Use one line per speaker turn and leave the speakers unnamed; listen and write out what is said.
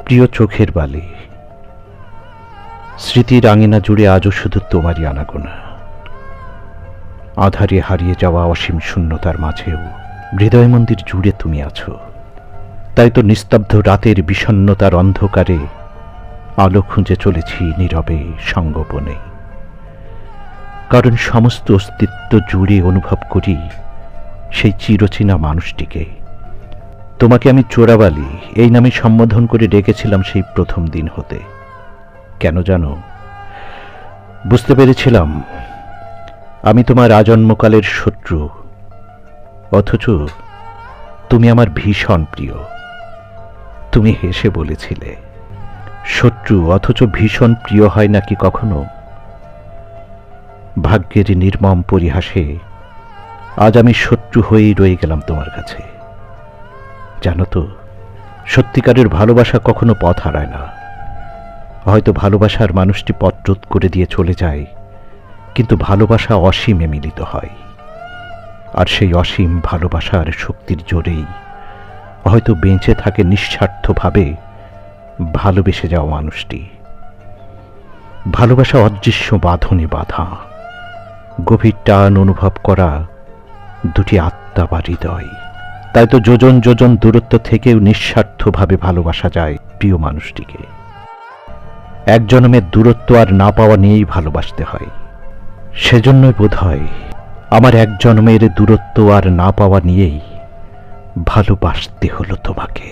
প্রিয় চোখের বালি, স্মৃতির আঙিনা জুড়ে আজও শুধু তোমারই আনাগোনা। আধারে হারিয়ে যাওয়া অসীম শূন্যতার মাঝেও হৃদয় মন্দির জুড়ে তুমি আছো। তাই তো নিস্তব্ধ রাতের বিষণ্ণতার অন্ধকারে আলো খুঁজে চলেছি নীরবে সঙ্গোপনে। কারণ সমস্ত অস্তিত্ব জুড়ে অনুভব করি সেই চিরচেনা মানুষটিকে। তোমাকে আমি চোরাবালি এই নামে সম্বোধন করে ডেকেছিলাম সেই প্রথম দিন হতে। কেন জানো? বুঝতে পেরেছিলাম আমি তোমার আজন্মকালের শত্রু, অথচ তুমি আমার ভীষণ প্রিয়। তুমি হেসে বলেছিলে, শত্রু অথচ ভীষণ প্রিয় হয় নাকি কখনো? ভাগ্যের নির্মম পরিহাসে আজ আমি শত্রু হয়েই রয়ে গেলাম তোমার কাছে। জানো তো, সত্যিকারের ভালোবাসা কখনো পথ হারায় না। হয়তো ভালোবাসার মানুষটি পথ রোধ করে দিয়ে চলে যায়, কিন্তু ভালোবাসা অসীমে মিলিত হয়। আর সেই অসীম ভালোবাসার শক্তির জোরেই হয়তো বেঁচে থাকে নিঃস্বার্থভাবে ভালোবেসে যাওয়া মানুষটি। ভালোবাসা অদৃশ্য বাঁধনে বাঁধা, গভীর টান অনুভব করা দুটি আত্মা বা হৃদয়। তাই তো যোজন যোজন দূরত্ব থেকেও নিঃস্বার্থভাবে ভালোবাসা যায় প্রিয় মানুষটিকে। এক জন্মের দূরত্ব আর না পাওয়া নিয়েই ভালোবাসতে হয়। সেজন্যই বোধ হয় আমার এক জন্মের দূরত্ব আর না পাওয়া নিয়েই ভালোবাসতে হলো তোমাকে।